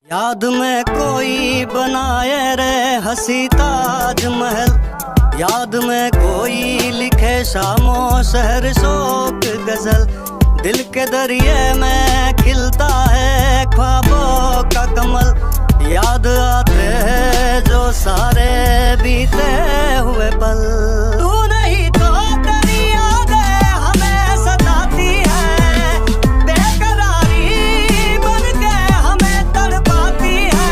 याद में कोई बनाए रे हसी ताजमहल, याद में कोई लिखे शामो शहर शोक गजल। दिल के दरिए में खिलता है ख्वाबों का कमल, याद आते हैं जो सारे बीते हुए पल। तू नहीं तो तेरी यादें हमें सताती है, बेकरारी बन के हमें तड़पाती है।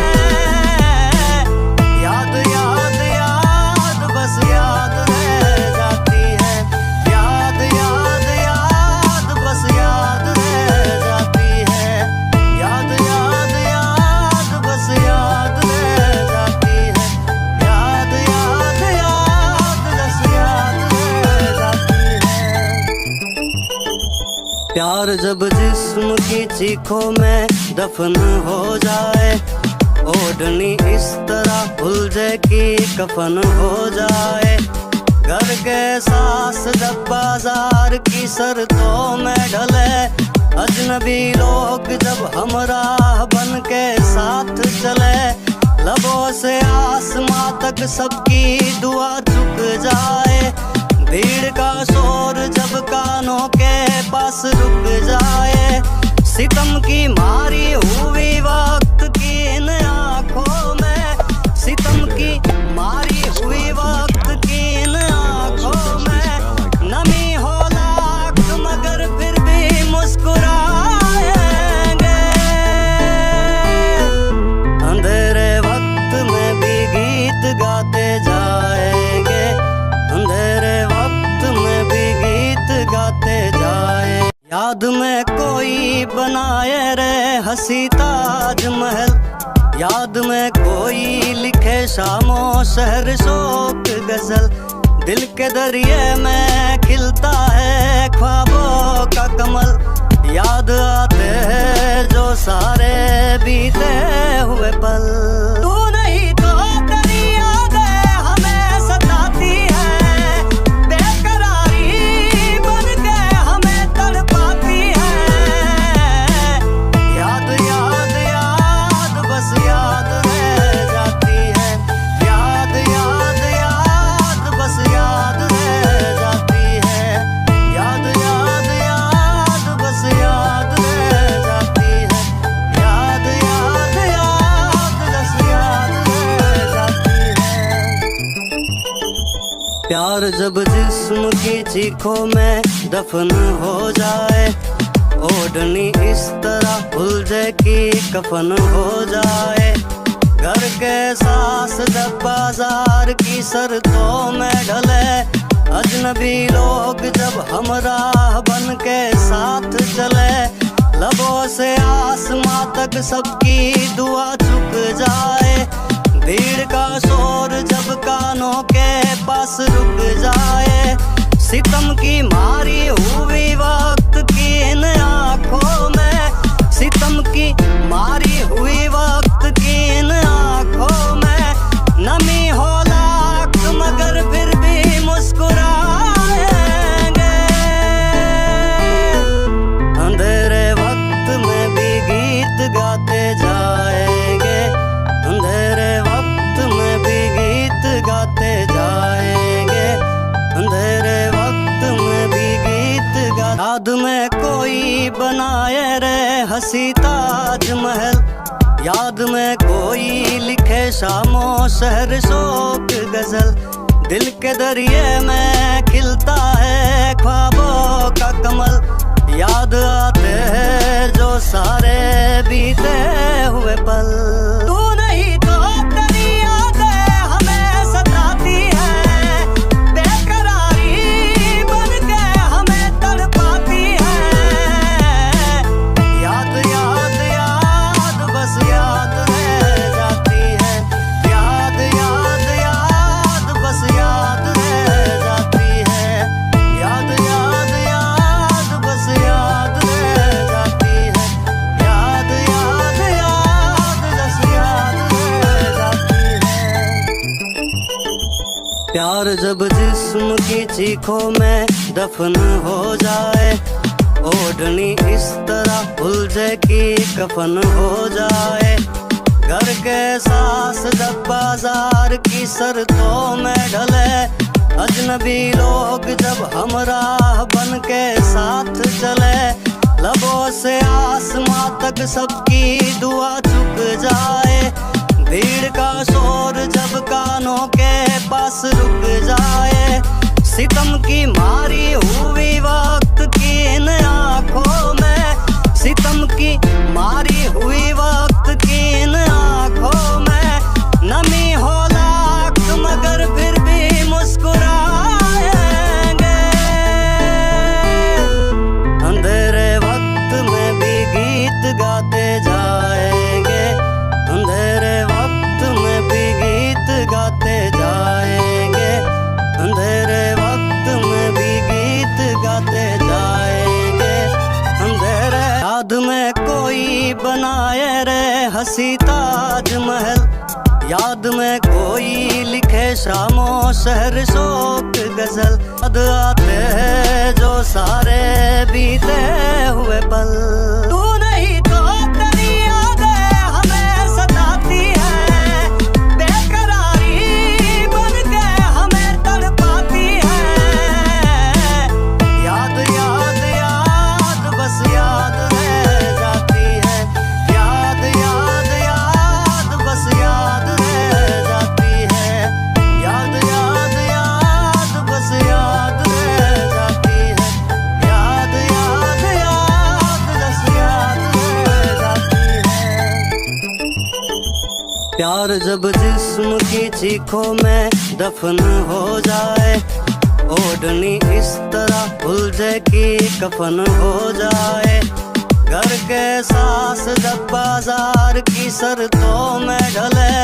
याद याद याद बस याद रह जाती है, याद याद याद बस याद रह जाती है, याद याद याद बस याद रह जाती है, याद याद याद बस याद रह जाती है। प्यार जब जिस्म की चीखों में दफन हो जाए, ओढ़नी इस तरह उलझे कि कफन हो जाए। घर के सास जब बाजार की शर्तों में ढले, अजनबी लोग जब हमराह बन के साथ चले। लबों से आसमां तक सबकी दुआ झुक जाए, भीड़ का शोर जब कानों के पास रुक जाए। सितम की मारी हुई वक्त की इन आँखों में, सितम की मारी हुई वक्त की इन आँखों में नमी हो लाख मगर फिर भी मुस्कुराएंगे। अंधेरे वक्त में भी गीत गाते जाएंगे, अंधेरे वक्त में भी गीत गाते जाए। याद में कोई बनाए रे हसी ताजमहल, याद में कोई लिखे शामो शहर शोक गजल। दिल के दरिए में खिलता है ख्वाबों का कमल, याद आते हैं जो सारे बीते हुए पल। तू नहीं तो तेरी यादें हमें सताती है, बेकरारी बन के हमें तड़पाती है। याद याद याद बस याद रह जाती है, याद याद याद बस याद रह जाती है, याद याद याद बस याद रह जाती है, याद याद याद बस याद रह जाती है। प्यार जब जिस्म की चीखों में दफन हो जाए, ओढ़नी इस तरह उलझे कि कफन हो जाए। घर के सास जब बाजार की शर्तों में ढले, अजनबी लोग जब हमराह बन के साथ चले। लबों से आसमां तक सबकी दुआ झुक जाए, भीड़ का शोर जब कानों के पास रुक जाए। सितम की मारी हुई वक्त की इन आँखों में, सितम की मारी हुई वक्त की इन आँखों में नमी हो लाख मगर फिर भी मुस्कुराएंगे। अंधेरे वक्त में भी गीत गाते जाएंगे, अंधेरे वक्त में भी गीत गाते जाएंगे, अंधेरे वक्त में भी गीत गा। याद में कोई बनाए रे हसी ताजमहल, याद में कोई लिखे शामो शहर शोक गजल। दिल के दरिए में खिलता है ख्वाबों का कमल, याद आते हैं जो सारे बीते हुए पल। तू नहीं तो तेरी यादें हमें सताती है, बेकरारी बन के हमें तड़पाती है। याद याद याद बस याद रह जाती है, याद याद याद बस याद रह जाती है, याद याद याद बस याद रह जाती है, याद याद याद बस याद रह जाती है। प्यार जब जिस्म की चीखों में दफन हो जाए, ओढ़नी इस तरह उलझे कि कफन हो जाए। सांस जब बाजार की शर्तों में ढले, अजनबी लोग जब हमराह बन के साथ चले, लबों से आसमां तक सबकी दुआ चुक जाए, भीड़ का शोर जब कानों के पास रुक जाए, सितम की मारी हुई वक्त की इन आंखों में, सितम की मारी हुई वक्त की इन आंखों में, नमी हो लाख मगर फिर भी मुस्कुराएंगे, अंधेरे वक्त में भी गीत गाते जाएंगे, अंधेरे वक्त में भी गीत गाते जाएंगे, अंधेरे वक्त में भी गीत गाते जाएंगे, अंधेरे याद में कोई बनाए रे हंसी ताजमहल, याद में कोई लिखे शामों शहर शोक गजल, याद आते हैं जो सारे बीते हुए पल, तू नहीं तो तेरी यादें हमें सताती है, बेकरारी बन के हमें तड़पाती है, याद याद याद बस याद रह जाती है, याद याद याद बस याद रह जाती है, याद याद याद बस याद रह जाती है, याद याद याद बस याद रह जाती है। प्यार जब जिस्म की चीखों में दफन हो जाए, ओढ़नी इस तरह उलझे कि कफन हो जाए, घर के सांस जब बाजार की शर्तों में ढले,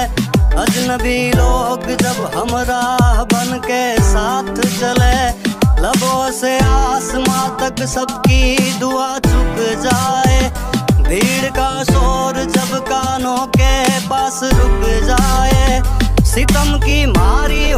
अजनबी लोग जब हमराह बन के साथ चले, लबों से आसमां तक सबकी दुआ चुक जाए, भीड़ का शोर जब कानों के पास रुक जाए, सितम की मारी